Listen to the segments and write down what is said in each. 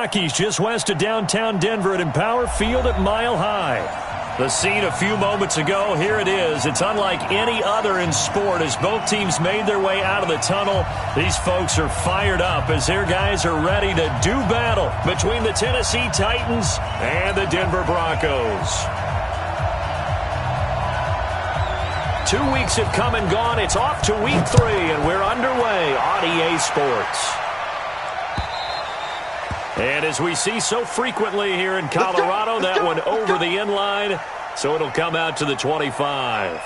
Rockies just west of downtown Denver at Empower Field at Mile High. The scene a few moments ago, here it is. It's unlike any other in sport as both teams made their way out of the tunnel. These folks are fired up as their guys are ready to do battle between the Tennessee Titans and the Denver Broncos. 2 weeks have come and gone. It's off to week 3, and we're underway on EA Sports. And as we see so frequently here in Colorado, that one over the end line, so it'll come out to the 25.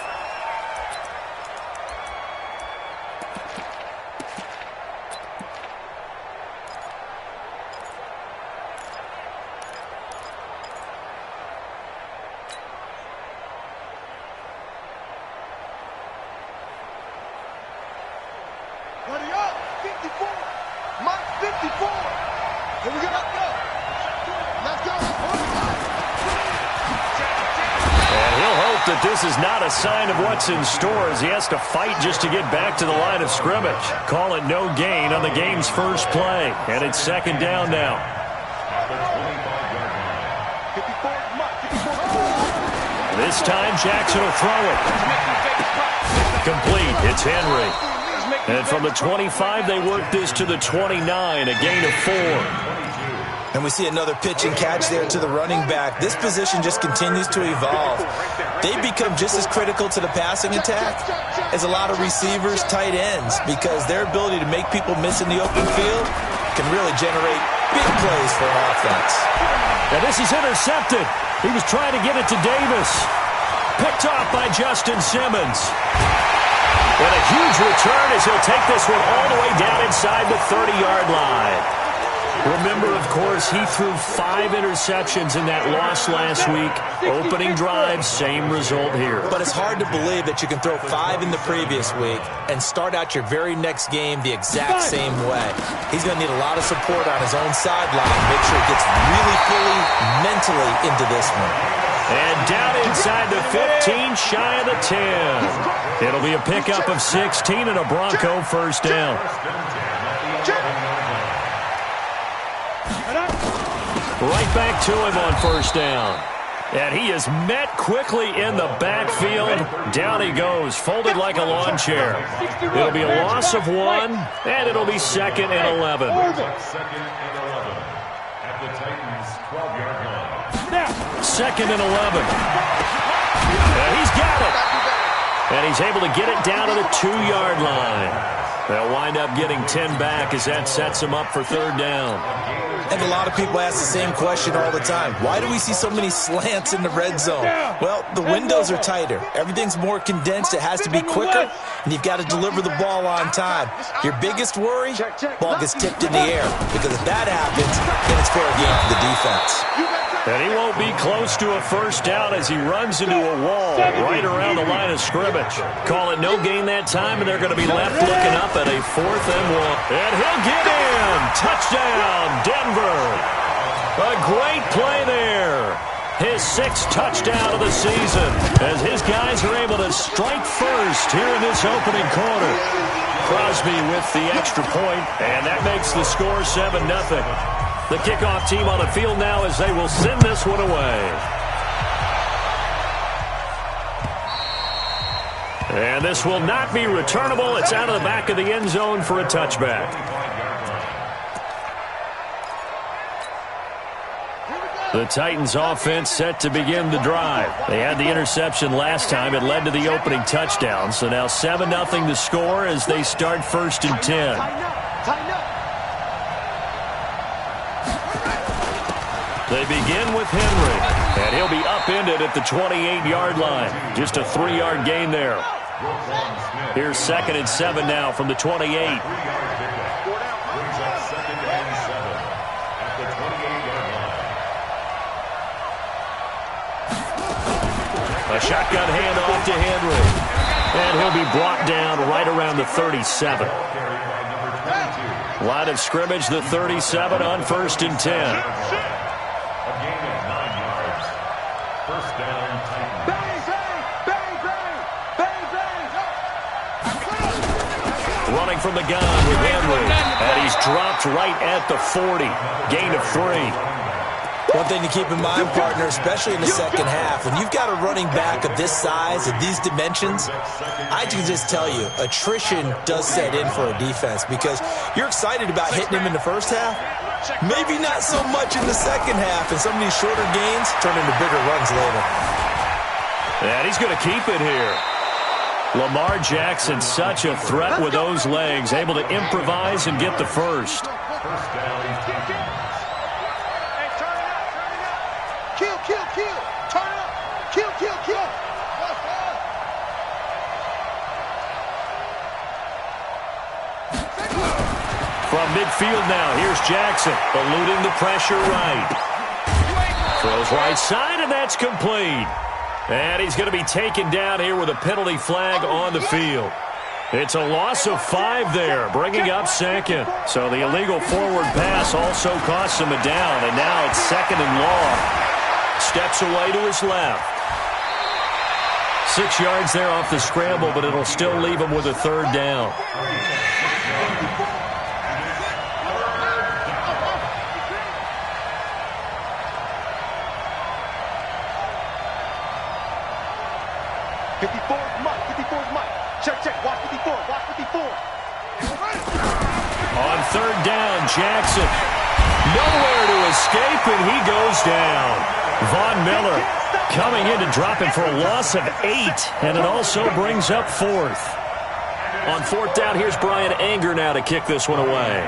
Ready up, 54, Mike 54. Here we go, let's go. Let's go. And he'll hope that this is not a sign of what's in store as he has to fight just to get back to the line of scrimmage. Call it no gain on the game's first play. And it's second down now. This time Jackson will throw it. Complete. It's Henry. And from the 25, they work this to the 29, a gain of 4. And we see another pitch and catch there to the running back. This position just continues to evolve. They become just as critical to the passing attack as a lot of receivers, tight ends, because their ability to make people miss in the open field can really generate big plays for an offense. And this is intercepted. He was trying to get it to Davis. Picked off by Justin Simmons. And a huge return as he'll take this one all the way down inside the 30-yard line. Remember, of course, he threw 5 interceptions in that loss last week. Opening drive, same result here. But it's hard to believe that you can throw 5 in the previous week and start out your very next game the exact same way. He's going to need a lot of support on his own sideline. Make sure he gets really fully mentally into this one. And down inside the 15, shy of the 10. It'll be a pickup of 16 and a Bronco first down. Right back to him on first down. And he is met quickly in the backfield. Down he goes, folded like a lawn chair. It'll be a loss of 1, and it'll be second and 11. Second and 11. And he's got it. And he's able to get it down to the 2-yard line. They'll wind up getting 10 back as that sets him up for third down. And a lot of people ask the same question all the time. Why do we see so many slants in the red zone? Well, the windows are tighter. Everything's more condensed. It has to be quicker, and you've got to deliver the ball on time. Your biggest worry, ball gets tipped in the air, because if that happens, then it's fair game for the defense. And he won't be close to a first down as he runs into a wall right around the line of scrimmage. Call it no gain that time, and they're going to be left looking up at a 4th and 1. And he'll get in. Touchdown, Denver. A great play there. His 6th touchdown of the season as his guys are able to strike first here in this opening quarter. Crosby with the extra point, and that makes the score 7-0. The kickoff team on the field now as they will send this one away. And this will not be returnable. It's out of the back of the end zone for a touchback. The Titans offense set to begin the drive. They had the interception last time. It led to the opening touchdown. So now 7-0 to score as they start 1st and 10. They begin with Henry, and he'll be upended at the 28-yard line. Just a 3-yard gain there. Here's 2nd and 7 now from the 28. A shotgun handoff to Henry. And he'll be brought down right around the 37. Line of scrimmage, the 37 on 1st and 10. running from the gun with Henry. And he's dropped right at the 40. Gain of 3. One thing to keep in mind, partner, especially in the second half, when you've got a running back of this size and these dimensions, I can just tell you, attrition does set in for a defense because you're excited about hitting him in the first half. Maybe not so much in the second half, and some of these shorter gains turn into bigger runs later. And he's going to keep it here. Lamar Jackson, such a threat with those legs, able to improvise and get the first. Kill, kill, kill. Turn it up. Kill, kill, kill. From midfield now, here's Jackson, eluding the pressure right. Throws right side, and that's complete. And he's going to be taken down here with a penalty flag on the field. It's a loss of 5 there, bringing up second. So the illegal forward pass also costs him a down, and now it's 2nd and long. Steps away to his left. 6 yards there off the scramble, but it'll still leave him with a 3rd down. On 3rd down, Jackson nowhere to escape, and he goes down. Von Miller coming in to drop him for a loss of 8, and it also brings up 4th. On 4th down, here's Brian Anger now to kick this one away.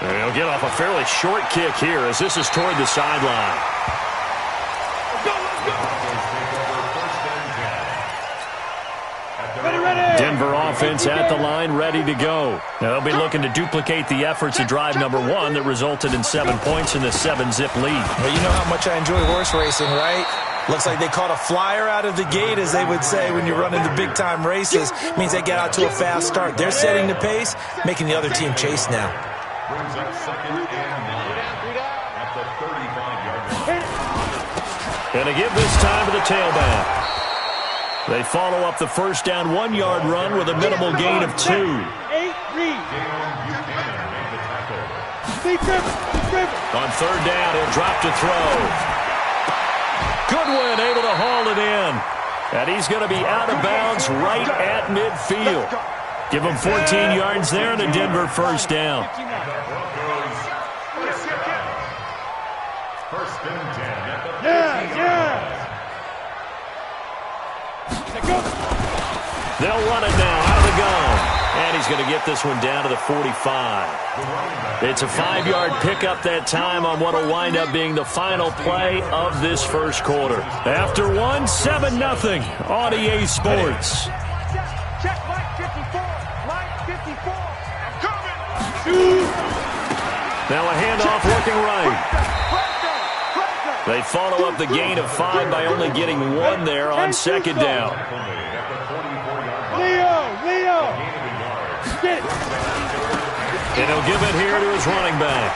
And he'll get off a fairly short kick here as this is toward the sideline. Denver offense at the line, ready to go. They'll be looking to duplicate the efforts of drive number 1 that resulted in 7 points in the 7-zip lead. Well, you know how much I enjoy horse racing, right? Looks like they caught a flyer out of the gate, as they would say when you're running the big-time races. Means they get out to a fast start. They're setting the pace, making the other team chase now. Brings up 2nd and 9 at the 35-yard line. And to give this time to the tailback. They follow up the 1st down 1-yard run with a minimal gain of 2. 8 read. On 3rd down, he'll drop to throw. Goodwin able to haul it in. And he's going to be out of bounds right at midfield. Give him 14 yards there and a Denver 1st down. 1st and 10. They'll run it now out of the gun. And he's going to get this one down to the 45. It's a 5-yard pickup that time on what will wind up being the final play of this 1st quarter. After 1, 7-0 on EA Sports. Check line 54. Line 54. I'm coming. Now a handoff looking right. They follow up the gain of 5 by only getting 1 there on 2nd down. Leo! Get it! And he'll give it here to his running back.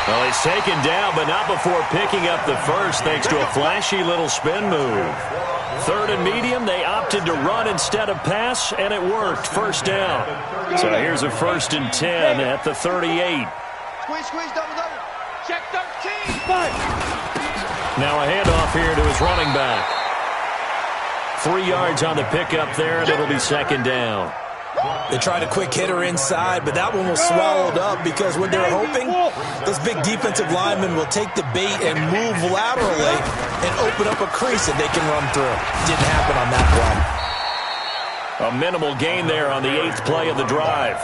Well, he's taken down, but not before picking up the 1st thanks to a flashy little spin move. 3rd and medium, they opted to run instead of pass, and it worked. 1st down. So here's a 1st and 10 at the 38. Squeeze, double. Check 13. Now a handoff here to his running back. 3 yards on the pickup there, and it'll be 2nd down. They tried a quick hitter inside, but that one was swallowed up because what they're hoping, those big defensive linemen will take the bait and move laterally and open up a crease that they can run through. Didn't happen on that one. A minimal gain there on the 8th play of the drive.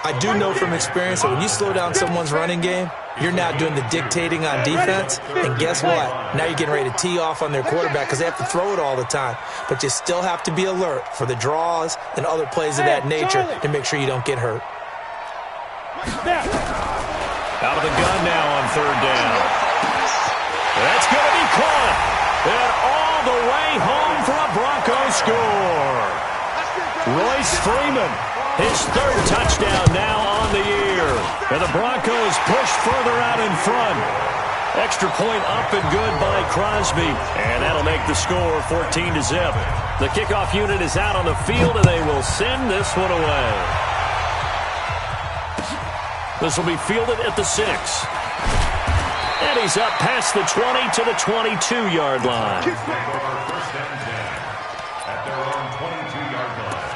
I do know from experience that when you slow down someone's running game, you're now doing the dictating on defense, and guess what? Now you're getting ready to tee off on their quarterback because they have to throw it all the time. But you still have to be alert for the draws and other plays of that nature to make sure you don't get hurt. Out of the gun now on 3rd down. That's going to be caught. And all the way home for a Broncos score. Royce Freeman, his 3rd touchdown now on the year. And the Broncos push further out in front. Extra point up and good by Crosby. And that'll make the score 14-0. The kickoff unit is out on the field, and they will send this one away. This will be fielded at the 6. And he's up past the 20 to the 22-yard line. First and 10 at their own 22-yard line.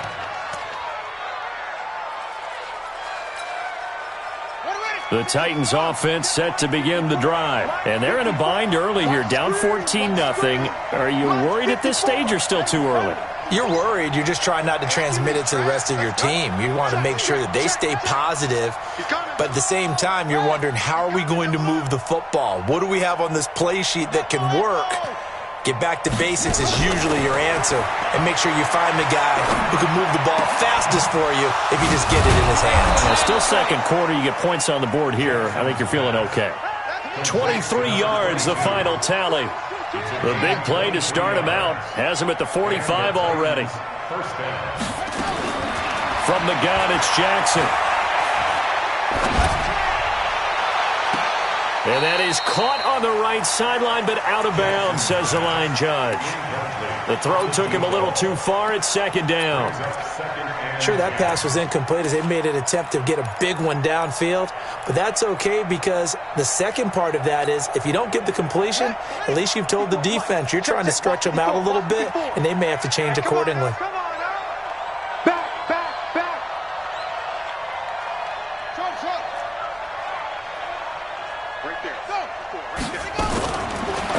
The Titans offense set to begin the drive. And they're in a bind early here, down 14-0. Are you worried at this stage or still too early? You're worried. You're just trying not to transmit it to the rest of your team. You want to make sure that they stay positive. But at the same time, you're wondering, how are we going to move the football? What do we have on this play sheet that can work? Get back to basics is usually your answer. And make sure you find the guy who can move the ball fastest for you if you just get it in his hands. Well, still second quarter. You get points on the board here. I think you're feeling okay. 23 yards, the final tally. The big play to start him out. Has him at the 45 already. From the gun, it's Jackson. And that is caught on the right sideline, but out of bounds, says the line judge. The throw took him a little too far. It's second down. Sure, that pass was incomplete as they made an attempt to get a big one downfield. But that's okay because the second part of that is if you don't get the completion, at least you've told the defense you're trying to stretch them out a little bit, and they may have to change accordingly.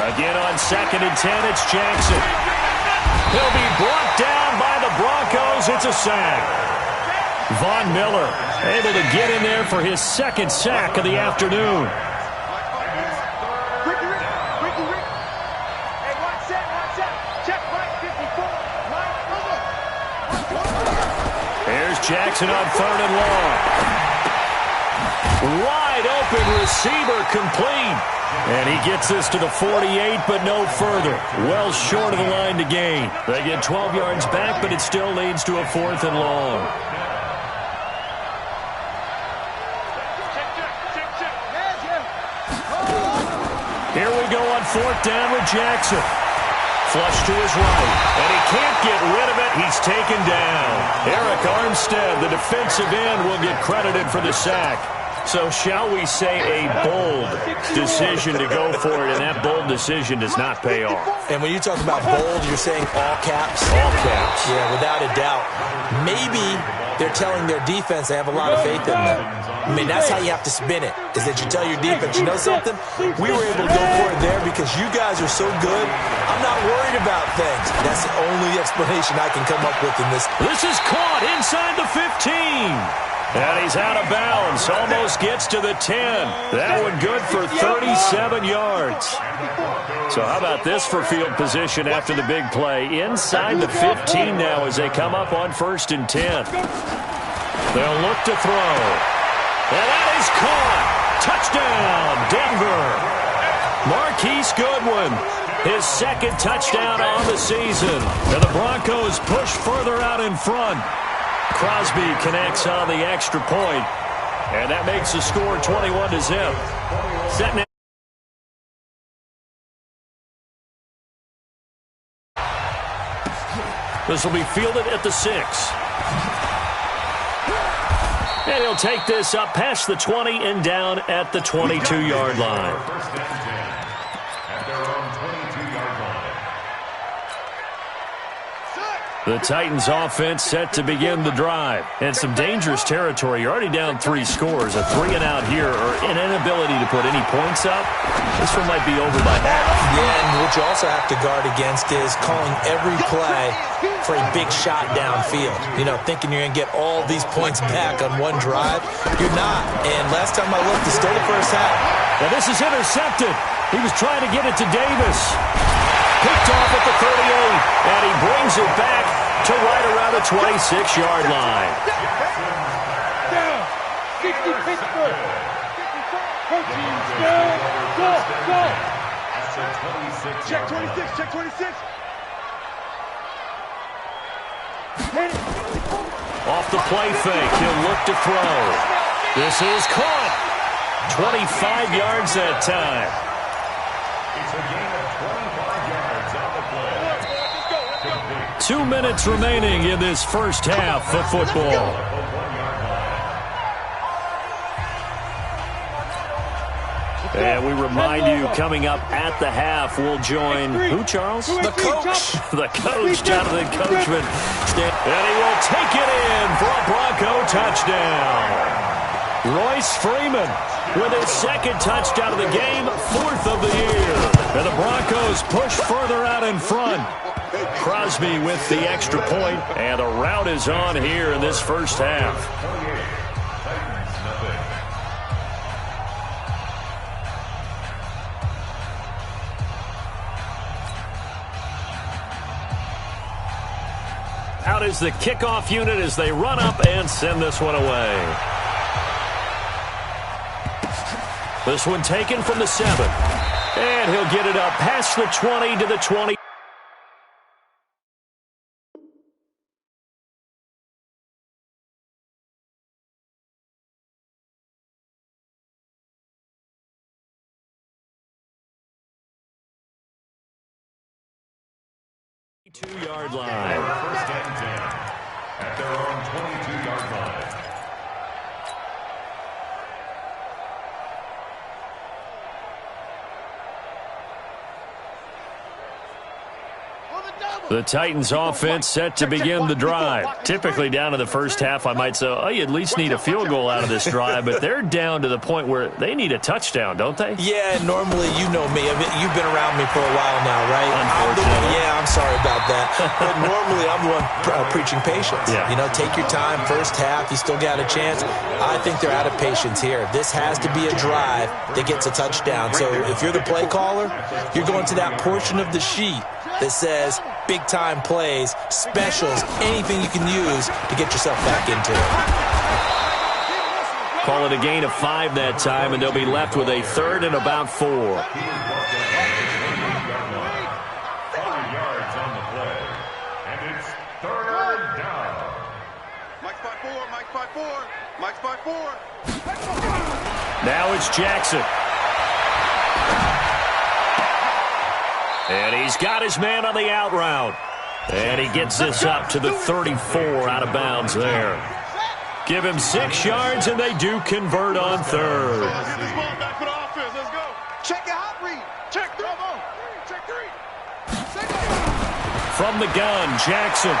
Again on 2nd and 10, it's Jackson. He'll be brought down by the Broncos. It's a sack. Von Miller able to get in there for his second sack of the afternoon. Here's Jackson on 3rd and long. Wide open receiver complete. And he gets this to the 48, but no further. Well short of the line to gain. They get 12 yards back, but it still leads to a 4th and long. Here we go on 4th down with Jackson. Flush to his right, and he can't get rid of it. He's taken down. Eric Armstead, the defensive end, will get credited for the sack. So shall we say a bold decision to go for it, and that bold decision does not pay off. And when you talk about bold, you're saying all caps? All caps. Yeah, without a doubt. Maybe they're telling their defense they have a lot of faith in them. I mean, that's how you have to spin it, is that you tell your defense, you know something? We were able to go for it there because you guys are so good. I'm not worried about things. That's the only explanation I can come up with in this. This is caught inside the 15. And he's out of bounds. Almost gets to the 10. That one good for 37 yards. So how about this for field position after the big play? Inside the 15 now as they come up on 1st and 10. They'll look to throw. And that is caught. Touchdown, Denver. Marquise Goodwin, his second touchdown on the season. And the Broncos push further out in front. Crosby connects on the extra point, and that makes the score 21-0. Setting it. This will be fielded at the 6. And he'll take this up past the 20 and down at the 22-yard line. First and 10 at their own 22-yard line. The Titans offense set to begin the drive. And some dangerous territory. You're already down 3 scores. A 3-and-out here or an inability to put any points up. This one might be over by half. Yeah, and what you also have to guard against is calling every play for a big shot downfield. You know, thinking you're going to get all these points back on one drive. You're not. And last time I looked, it's still the first half. Now this is intercepted. He was trying to get it to Davis. Picked off at the 38, and he brings it back to right around the 26-yard line. Down. 60 Pittsburgh. Go. Check 26, check 26. Off the play fake, he'll look to throw. This is caught. 25 yards that time. 2 minutes remaining in this first half of football. And we remind you, coming up at the half, we'll join who, Charles? The coach. The coach, Jonathan Coachman. And he will take it in for a Bronco touchdown. Royce Freeman with his second touchdown of the game, 4th of the year. And the Broncos push further out in front. Crosby with the extra point, and the rout is on here in this first half. Out is the kickoff unit as they run up and send this one away. This one taken from the 7. And he'll get it up past the 20 to the 20. Two-yard line. First and 10 at their own 22-yard line. The Titans offense set to begin the drive. Typically down to the first half, I might say, oh, you at least need a field goal out of this drive, but they're down to the point where they need a touchdown, don't they? Yeah, normally, you know me. I mean, you've been around me for a while now, right? Unfortunately. I'm sorry about that. But normally, I'm the one preaching patience. Yeah. You know, take your time, first half, you still got a chance. I think they're out of patience here. This has to be a drive that gets a touchdown. So if you're the play caller, you're going to that portion of the sheet that says big-time plays, specials, anything you can use to get yourself back into it. Call it a gain of 5 that time, and they'll be left with a 3rd and about 4. 5 yards on the play, and it's 3rd down. Mike's by 4, Mike's by 4, Mike's by 4. Now it's Jackson. And he's got his man on the out route. And he gets this up to the 34 out of bounds there. Give him 6 yards, and they do convert on 3rd. Get this ball back for the offense. Let's go. Check your hot read. Check 3. Check 3. From the gun, Jackson.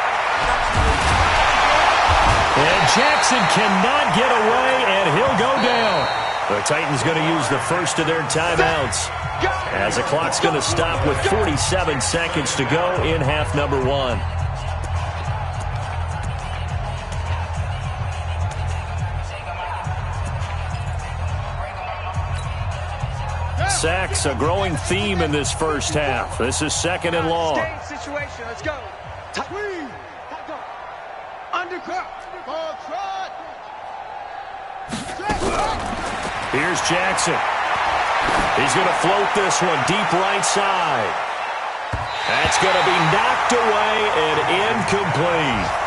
And Jackson cannot get away, and he'll go down. The Titans going to use the first of their timeouts, as the clock's going to stop with 47 seconds to go in half number 1. Sacks, a growing theme in this first half. This is 2nd and long. Situation. Let's go. Undercut. Here's Jackson. He's going to float this one deep right side. That's going to be knocked away and incomplete.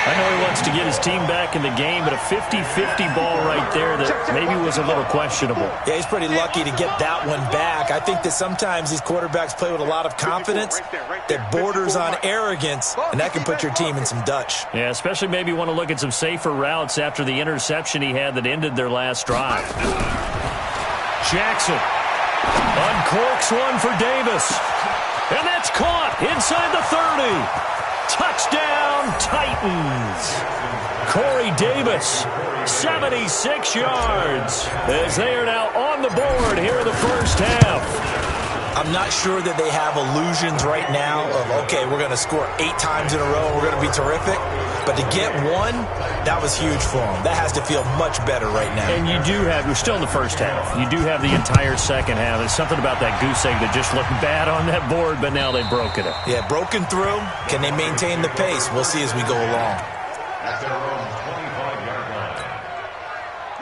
I know he wants to get his team back in the game, but a 50-50 ball right there that maybe was a little questionable. Yeah, he's pretty lucky to get that one back. I think that sometimes these quarterbacks play with a lot of confidence that borders on arrogance, and that can put your team in some Dutch. Yeah, especially maybe want to look at some safer routes after the interception he had that ended their last drive. Jackson uncorks one for Davis. And that's caught inside the 30. Touchdown, Titans. Corey Davis, 76 yards, as they are now on the board here in the first half. I'm not sure that they have illusions right now of, okay, we're going to score 8 times in a row and we're going to be terrific. But to get one, that was huge for them. That has to feel much better right now. And you do have, you're still in the first half. You do have the entire second half. There's something about that goose egg that just looked bad on that board, but now they've broken it. Yeah, broken through. Can they maintain the pace? We'll see as we go along. At their own 25-yard line.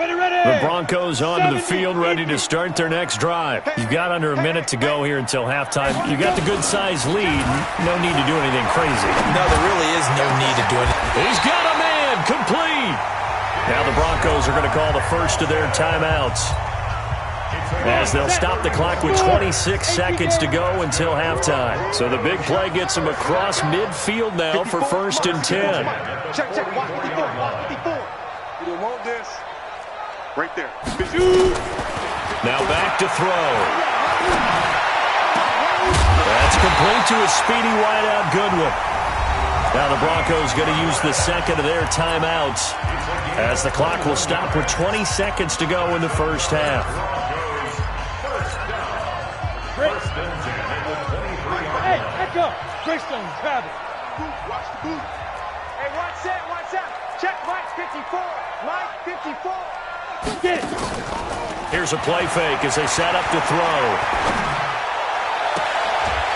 The Broncos onto the field, ready to start their next drive. You've got under a minute to go here until halftime. You got the good-sized lead. No need to do anything crazy. No, there really is no need to do anything. He's got a man, complete. Now the Broncos are going to call the first of their timeouts. It's a as they'll stop the clock with 26 seconds to go until halftime. So the big play gets them across midfield now for 1st and 10. Check, check. Watch 54. Watch 54. You don't want this. Right there. Now back to throw. That's complete to a speedy wideout Goodwin. Now the Broncos going to use the second of their timeouts as the clock will stop with 20 seconds to go in the first half. Hey, let's go. Greystone, grab it. Watch the boot. Hey, watch that. Check Mike 54. Mike 54. Get it. Here's a play fake as they set up to throw.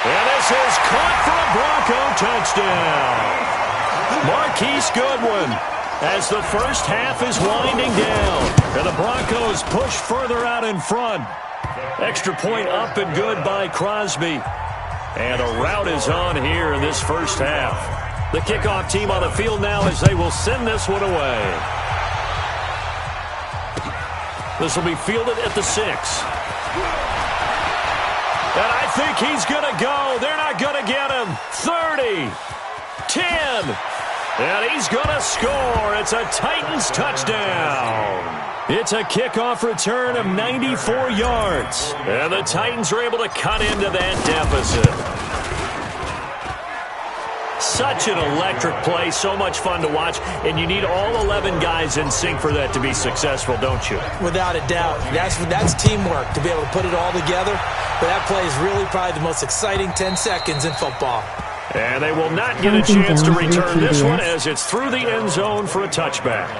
And this is caught for a Bronco touchdown. Marquise Goodwin as the first half is winding down. And the Broncos push further out in front. Extra point up and good by Crosby. And a rout is on here in this first half. The kickoff team on the field now as they will send this one away. This will be fielded at the 6. And I think he's going to go. They're not going to get him. 30, 10, and he's going to score. It's a Titans touchdown. It's a kickoff return of 94 yards. And the Titans are able to cut into that deficit. Such an electric play, so much fun to watch, and you need all 11 guys in sync for that to be successful, don't you? Without a doubt. That's teamwork to be able to put it all together. But that play is really probably the most exciting 10 seconds in football. And they will not get a chance to return this one as it's through the end zone for a touchback.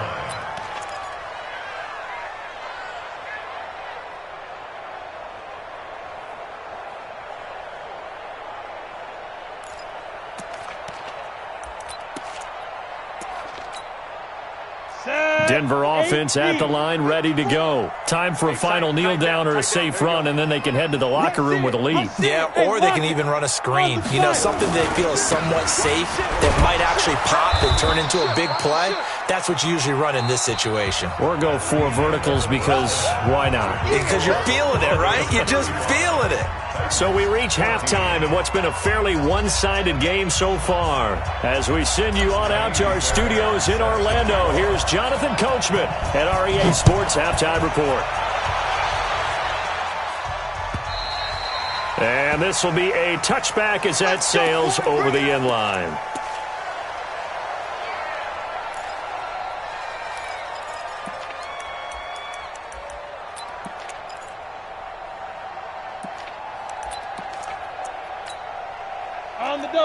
Denver offense at the line, ready to go. Time for a final kneel down or a safe run, and then they can head to the locker room with a lead. Yeah, or they can even run a screen. You know, something they feel is somewhat safe that might actually pop and turn into a big play. That's what you usually run in this situation. Or go 4 verticals because why not? Because you're feeling it, right? You're just feeling it. So we reach halftime in what's been a fairly one-sided game so far. As we send you on out to our studios in Orlando, here's Jonathan Coachman at REA Sports Halftime Report. And this will be a touchback as that sails over the end line.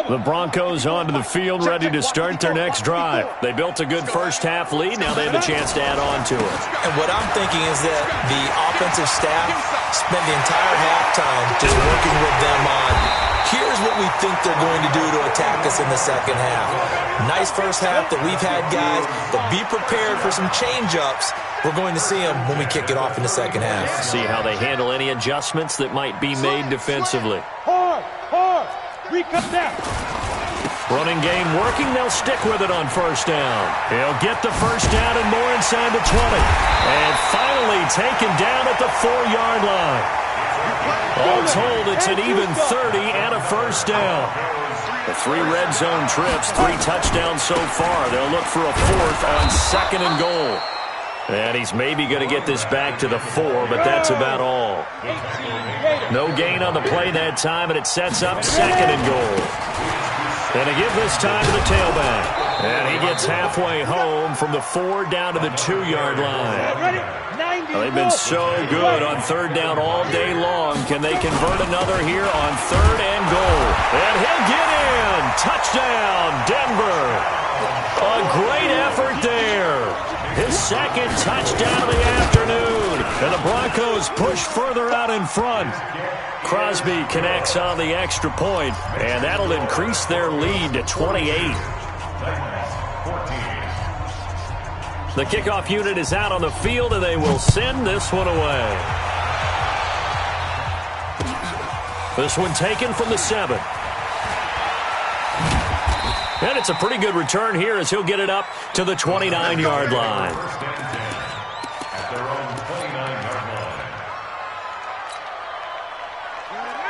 The Broncos onto the field, ready to start their next drive. They built a good first half lead. Now they have a chance to add on to it. And what I'm thinking is that the offensive staff spent the entire halftime just working with them on, here's what we think they're going to do to attack us in the second half. Nice first half that we've had, guys, but be prepared for some change-ups. We're going to see them when we kick it off in the second half. See how they handle any adjustments that might be made defensively. Hard. Recap that. Running game working. They'll stick with it on first down. He'll get the first down and more inside the 20. And finally taken down at the 4-yard line. All told, it's an even 30 and a first down. The 3 red zone trips, 3 touchdowns so far. They'll look for a 4th on 2nd and goal. And he's maybe going to get this back to the 4, but that's about all. No gain on the play that time, and it sets up 2nd and goal. And to give this time to the tailback. And he gets halfway home from the 4 down to the 2-yard line. They've been so good on 3rd down all day long. Can they convert another here on 3rd and goal? And he'll get in. Touchdown, Denver. A great effort there. His 2nd touchdown of the afternoon. And the Broncos push further out in front. Crosby connects on the extra point, and that'll increase their lead to 28. The kickoff unit is out on the field, and they will send this one away. This one taken from the 7. And it's a pretty good return here as he'll get it up to the 29-yard line.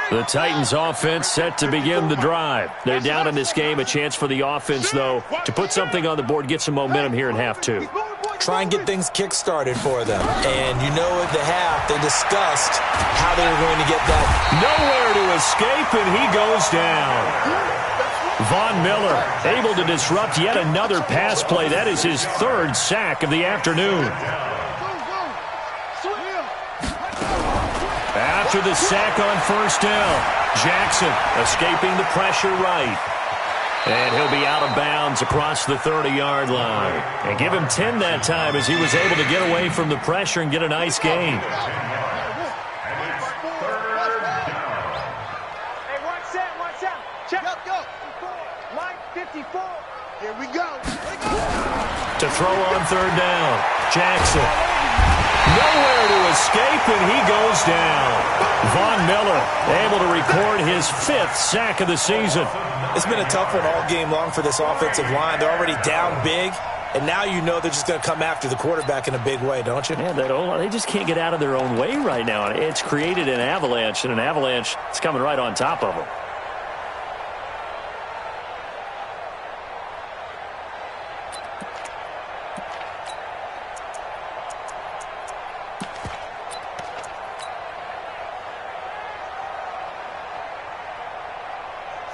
The Titans offense set to begin the drive. They're down in this game. A chance for the offense, though, to put something on the board, get some momentum here in half two. Try and get things kick-started for them. And you know at the half, they discussed how they were going to get that. Nowhere to escape, and he goes down. Von Miller able to disrupt yet another pass play. That is his third sack of the afternoon. After the sack on first down, Jackson escaping the pressure right. And he'll be out of bounds across the 30-yard line. And give him 10 that time as he was able to get away from the pressure and get a nice gain. Hey, watch out. Check. Go. Line 54. Here we go. To throw on third down, Jackson. Nowhere to escape, and he goes down. Von Miller able to record his 5th sack of the season. It's been a tough one all game long for this offensive line. They're already down big, and now you know they're just going to come after the quarterback in a big way, don't you? Yeah, they just can't get out of their own way right now. It's created an avalanche, and an avalanche is coming right on top of them.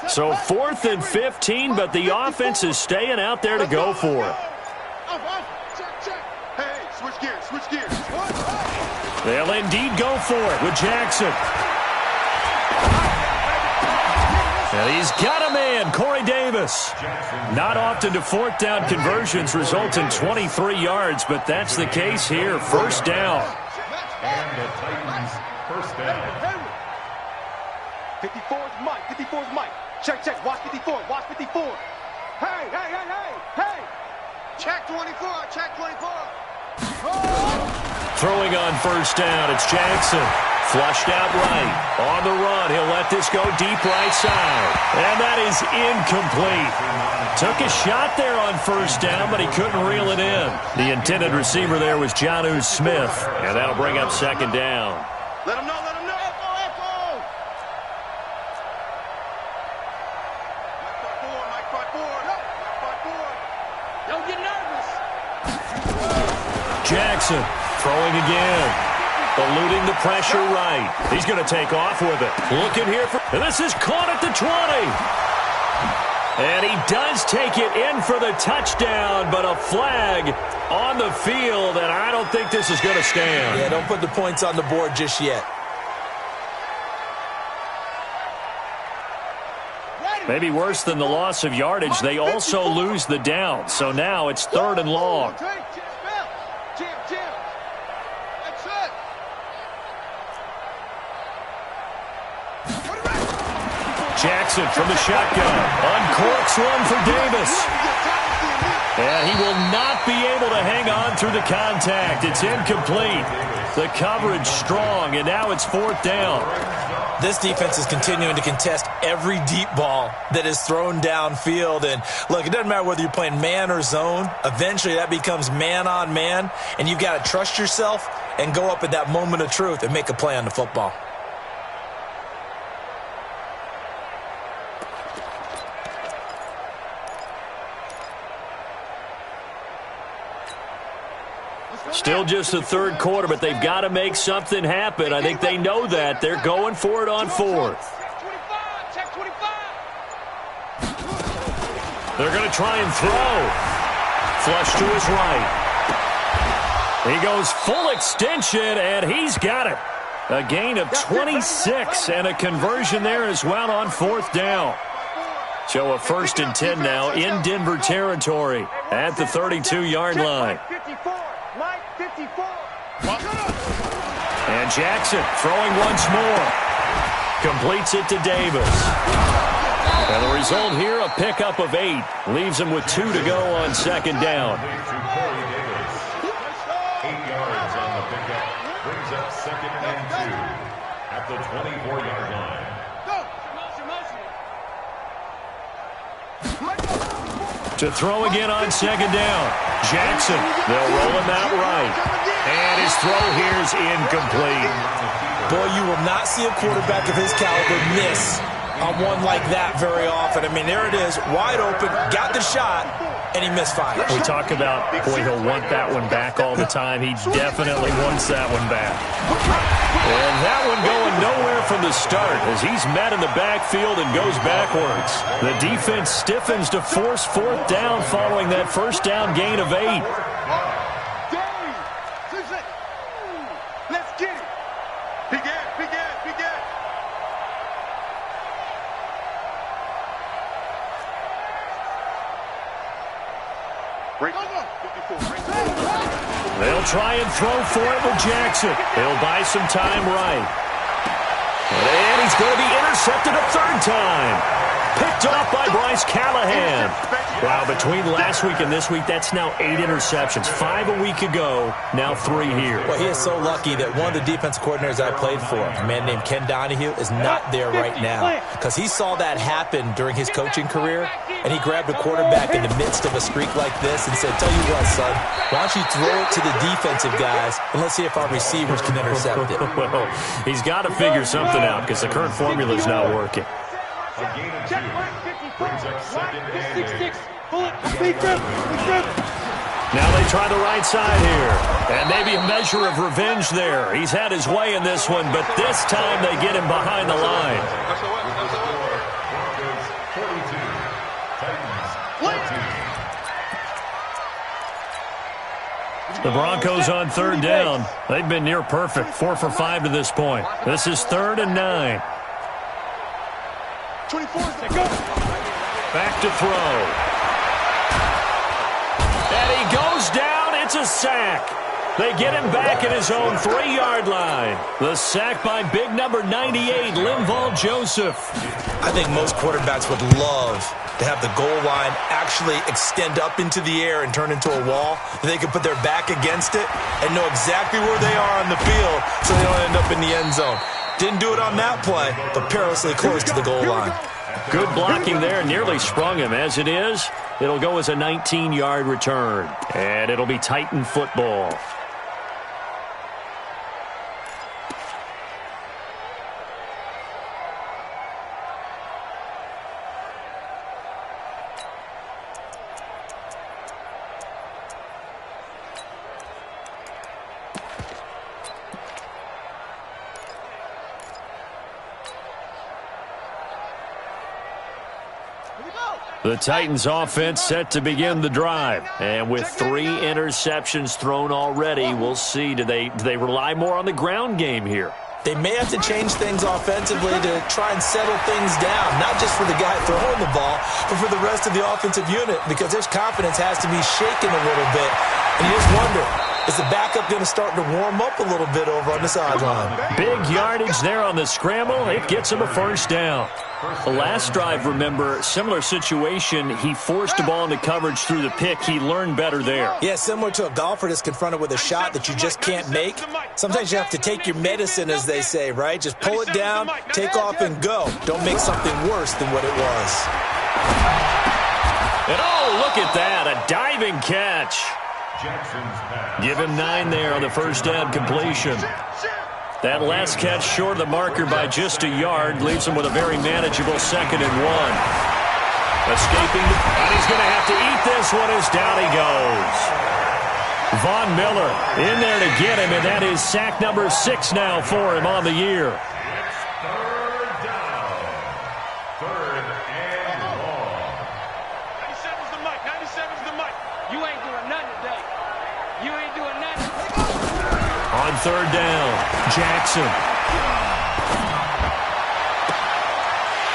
So 4th and 15, but the offense is staying out there to go for it. Check. Hey, switch gears. They'll indeed go for it with Jackson. And he's got a man, Corey Davis. Not often do 4th down conversions result in 23 yards, but that's the case here. First down. And the Titans first down. 54's Mike. Check. Watch 54. Hey. Check 24. Throwing on first down, it's Jackson. Flushed out right. On the run, he'll let this go deep right side. And that is incomplete. Took a shot there on first down, but he couldn't reel it in. The intended receiver there was Jonnu Smith. And that'll bring up second down. Let him know. Echo. Mike 5-4. Don't get nervous. Jackson throwing again. Eluding the pressure right. He's going to take off with it. Looking here for... And this is caught at the 20. And he does take it in for the touchdown, but a flag on the field, and I don't think this is going to stand. Yeah, don't put the points on the board just yet. Maybe worse than the loss of yardage, they also lose the down. So now it's 3rd and long. Jim. That's it. Jackson from the shotgun. Uncorks one for Davis. And he will not be able to hang on through the contact. It's incomplete. The coverage strong, and now it's 4th down. This defense is continuing to contest every deep ball that is thrown downfield. And, look, it doesn't matter whether you're playing man or zone. Eventually that becomes man on man, and you've got to trust yourself and go up at that moment of truth and make a play on the football. Still just the 3rd quarter, but they've got to make something happen. I think they know that. They're going for it on 4th. Check 25. They're going to try and throw. Flush to his right. He goes full extension, and he's got it. A gain of 26 and a conversion there as well on 4th down. So a 1st and 10 now in Denver territory at the 32-yard line. Mike 54. And Jackson throwing once more. Completes it to Davis. And the result here, a pickup of 8. Leaves him with 2 to go on 2nd down. 8 yards on the pickup. Brings up 2nd and 2 at the 24-yard line. To throw again on second down. Jackson, they'll roll him out right. And his throw here's incomplete. Boy, you will not see a quarterback of his caliber miss on one like that very often. I mean, there it is, wide open, got the shot, and he misfired. We talk about, boy, he'll want that one back all the time. He definitely wants that one back. And that one going nowhere from the start as he's met in the backfield and goes backwards. The defense stiffens to force fourth down following that first down gain of 8. Let's get it. Big ass, big ass, big ass. They'll try and throw for it with Jackson. He'll buy some time right. And he's going to be intercepted a third time. Picked off by Bryce Callahan. Wow, between last week and this week, that's now 8 interceptions. 5 a week ago, now 3 here. Well, he is so lucky that one of the defense coordinators I played for, a man named Ken Donahue, is not there right now. Because he saw that happen during his coaching career, and he grabbed a quarterback in the midst of a streak like this and said, tell you what, son, why don't you throw it to the defensive guys, and let's see if our receivers can intercept it. Well, he's got to figure something out because the current formula is not working. A gain of 2 brings up second and 8. Now they try the right side here. And maybe a measure of revenge there. He's had his way in this one, but this time they get him behind the line. Broncos 42, Titans 14. The Broncos on third down. They've been near perfect. 4 for 5 to this point. This is 3rd and 9. 24, go. Back to throw. And he goes down. It's a sack. They get him back at his own 3-yard line. The sack by big number 98, Linval Joseph. I think most quarterbacks would love to have the goal line actually extend up into the air and turn into a wall. They can put their back against it and know exactly where they are on the field so they don't end up in the end zone. Didn't do it on that play, but perilously close to the goal line. Good blocking there, nearly sprung him. As it is, it'll go as a 19-yard return. And it'll be Titan football. The Titans offense set to begin the drive. And with 3 interceptions thrown already, we'll see. Do they rely more on the ground game here? They may have to change things offensively to try and settle things down, not just for the guy throwing the ball, but for the rest of the offensive unit, because their confidence has to be shaken a little bit. And you just wonder, is the backup going to start to warm up a little bit over on the sideline? Big yardage there on the scramble. It gets him a first down. The last drive, remember, similar situation. He forced the ball into coverage through the pick. He learned better there. Yeah, similar to a golfer that's confronted with a shot that you just can't make. Sometimes you have to take your medicine, as they say, right? Just pull it down, take off, and go. Don't make something worse than what it was. And oh, look at that, a diving catch. Give him 9 there on the first down completion. That last catch short of the marker by just a yard leaves him with a very manageable 2nd and 1. Escaping, and he's going to have to eat this one as down he goes. Von Miller in there to get him, and that is sack number 6 now for him on the year. Third down. 3rd and long. 97's the mic. 97's the mic. You ain't doing nothing today. You ain't doing nothing. On third down, Jackson.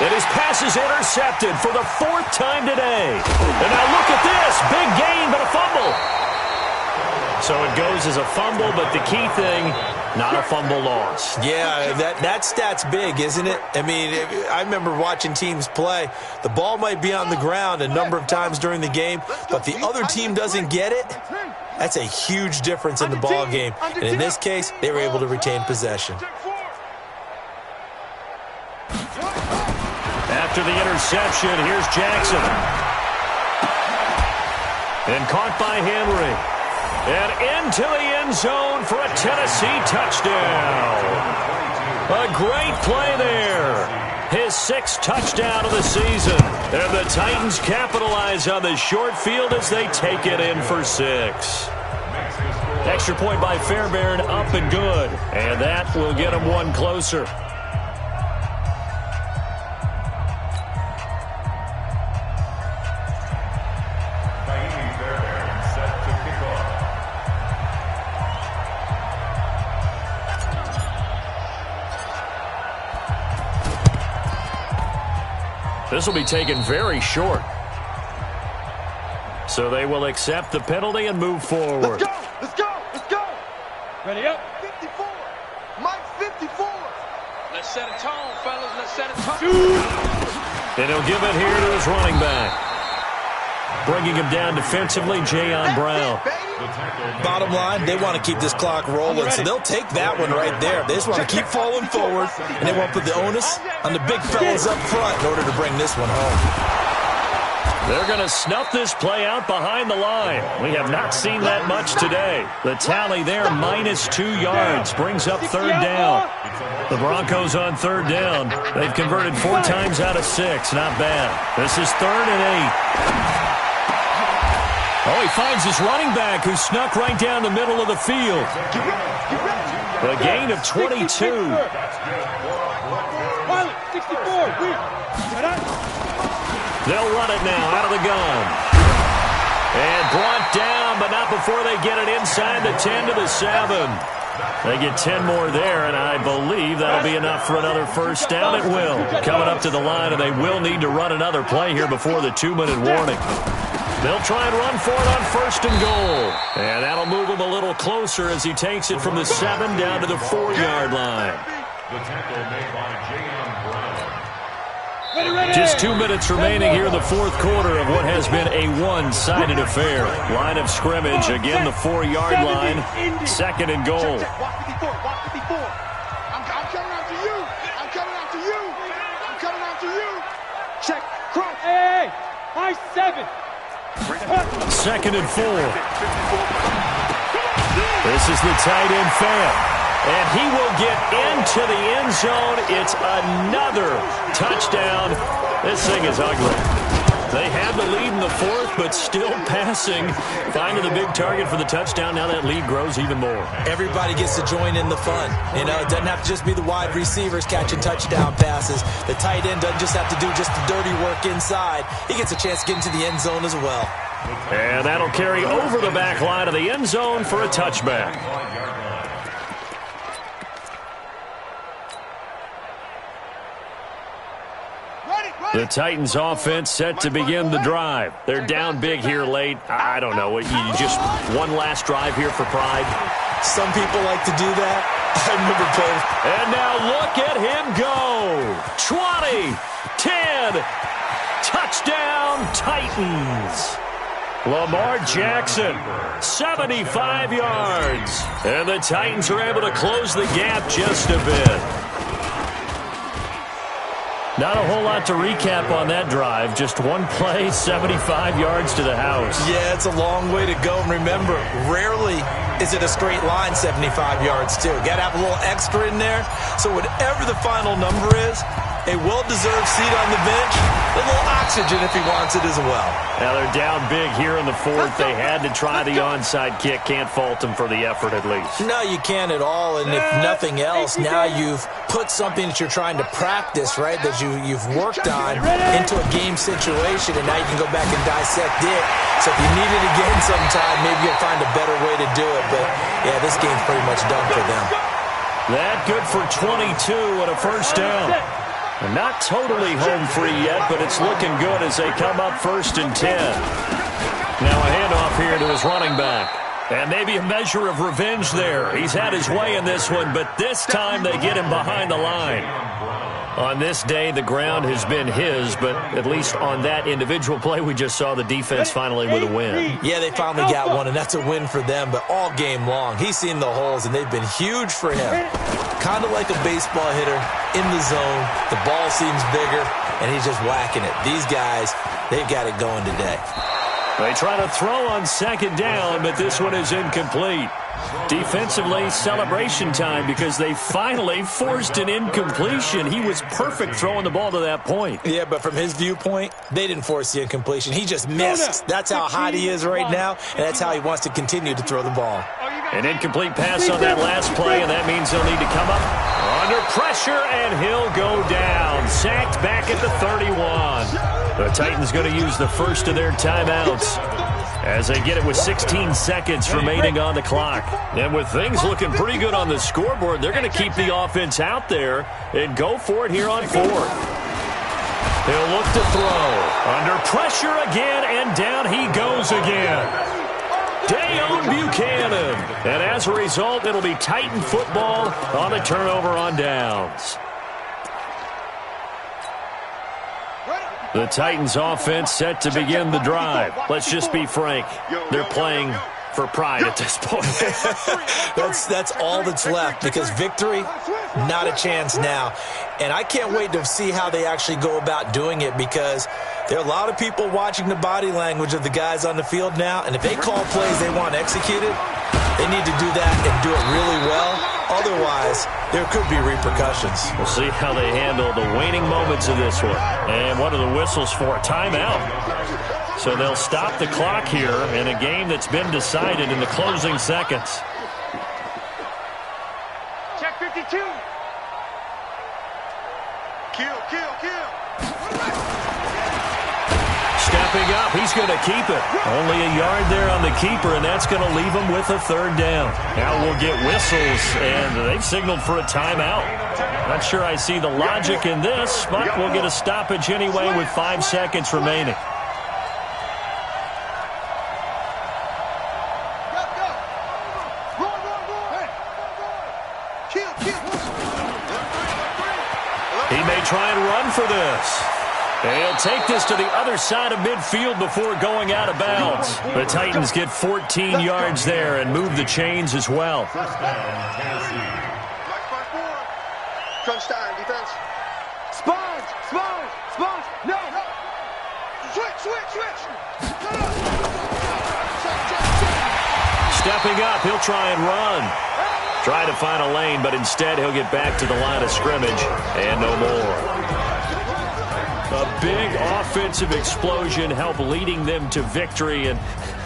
And his pass is intercepted for the 4th time today. And now look at this. Big gain, but a fumble. So it goes as a fumble, but the key thing, not a fumble loss. Yeah, that stat's big, isn't it? I mean, I remember watching teams play. The ball might be on the ground a number of times during the game, but the other team doesn't get it. That's a huge difference in the ball game. And in this case, they were able to retain possession. After the interception, here's Jackson. And caught by Henry. And into the end zone for a Tennessee touchdown. A great play there. His 6th touchdown of the season. And the Titans capitalize on the short field as they take it in for 6. Extra point by Fairbairn, up and good. And that will get him one closer. This will be taken very short. So they will accept the penalty and move forward. Let's go! Let's go! Let's go! Ready up. 54. Mike 54. Let's set a tone, fellas. Let's set a tone. And he'll give it here to his running back. Bringing him down defensively, Jayon Brown. Bottom line, they want to keep this clock rolling, so they'll take that one right there. They just want to keep falling forward, and they want to put the onus on the big fellas up front in order to bring this one home. They're going to snuff this play out behind the line. We have not seen that much today. The tally there, -2 yards, brings up 3rd down. The Broncos on 3rd down. They've converted 4 times out of 6. Not bad. This is 3rd and 8. Oh, he finds his running back who snuck right down the middle of the field. A gain of 22. 64. They'll run it now out of the gun. And brought down, but not before they get it inside the 10 to the 7. They get 10 more there, and I believe that'll be enough for another 1st down. It will. Coming up to the line, and they will need to run another play here before the 2-minute warning. They'll try and run for it on 1st and goal. And that'll move him a little closer as he takes it from the 7 down to the 4-yard line. The tackle made by Jayon Brown. Just 2 minutes remaining here in the 4th quarter of what has been a one-sided affair. Line of scrimmage, again the 4-yard line. 2nd and goal. Walk 54. Walk 54. I'm coming after you. I'm coming after you. I'm coming after you. Check. Cross. Hey, high 7. 2nd and 4. This is the tight end Fant. And he will get into the end zone. It's another touchdown. This thing is ugly. They had the lead in the 4th, but still passing. Finding the big target for the touchdown. Now that lead grows even more. Everybody gets to join in the fun. You know, it doesn't have to just be the wide receivers catching touchdown passes. The tight end doesn't just have to do just the dirty work inside. He gets a chance to get into the end zone as well. And that'll carry over the back line of the end zone for a touchback. The Titans offense set to begin the drive. They're down big here late. I don't know. You just one last drive here for pride. Some people like to do that. I remember playing. And now look at him go. 20, 10, touchdown Titans. Lamar Jackson, 75 yards. And the Titans are able to close the gap just a bit. Not a whole lot to recap on that drive. Just one play, 75 yards to the house. Yeah, it's a long way to go. And remember, rarely is it a straight line 75 yards, too. Got to have a little extra in there. So whatever the final number is, a well-deserved seat on the bench, a little oxygen if he wants it as well. Now they're down big here in the 4th. They had to try the onside kick. Can't fault them for the effort at least. No, you can't at all. And if nothing else, now you've put something that you're trying to practice, right, that you've worked on into a game situation, and now you can go back and dissect it. So if you need it again sometime, maybe you'll find a better way to do it. But, yeah, this game's pretty much done for them. That good for 22 and a 1st down. Not totally home free yet, but it's looking good as they come up 1st and 10. Now a handoff here to his running back. And maybe a measure of revenge there. He's had his way in this one, but this time they get him behind the line. On this day, the ground has been his, but at least on that individual play, we just saw the defense finally with a win. Yeah, they finally got one, and that's a win for them, but all game long, he's seen the holes, and they've been huge for him. Kind of like a baseball hitter in the zone. The ball seems bigger, and he's just whacking it. These guys, they've got it going today. They try to throw on second down, but this one is incomplete. Defensively, celebration time because they finally forced an incompletion. He was perfect throwing the ball to that point. Yeah, but from his viewpoint, they didn't force the incompletion. He just missed. That's how hot he is right now, and that's how he wants to continue to throw the ball. An incomplete pass on that last play, and that means he'll need to come up under pressure, and he'll go down. Sacked back at the 31. The Titans going to use the first of their timeouts as they get it with 16 seconds remaining on the clock. And with things looking pretty good on the scoreboard, they're going to keep the offense out there and go for it here on fourth. He'll look to throw. Under pressure again, and down he goes again. Dayon Buchanan. And as a result, it'll be Titan football on the turnover on downs. The Titans offense set to begin the drive. Let's just be frank. They're playing for pride at this point. That's all that's left, because victory, not a chance now. And I can't wait to see how they actually go about doing it, because there are a lot of people watching the body language of the guys on the field now, and if they call plays they want executed, they need to do that and do it really well. Otherwise, there could be repercussions. We'll see how they handle the waning moments of this one. And what are the whistles for? Timeout. So they'll stop the clock here in a game that's been decided in the closing seconds. Check 52. Kill. Stepping up, he's going to keep it. Only a yard there on the keeper, and that's going to leave him with a third down. Now we'll get whistles, and they've signaled for a timeout. Not sure I see the logic in this, but we'll get a stoppage anyway with 5 seconds remaining. He may try and run for this. And he'll take this to the other side of midfield before going out of bounds. The Titans get 14 yards there and move the chains as well. Crunch time, defense. Sponge. No. Switch. Stepping up, he'll try and run. Try to find a lane, but instead he'll get back to the line of scrimmage and no more. A big offensive explosion helped leading them to victory, and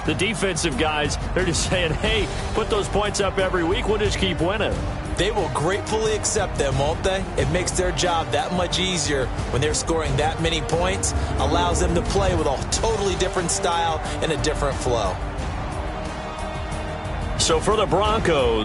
the defensive guys, they're just saying, hey, put those points up every week, we'll just keep winning. They will gratefully accept them, won't they? It makes their job that much easier when they're scoring that many points, allows them to play with a totally different style and a different flow. So for the Broncos,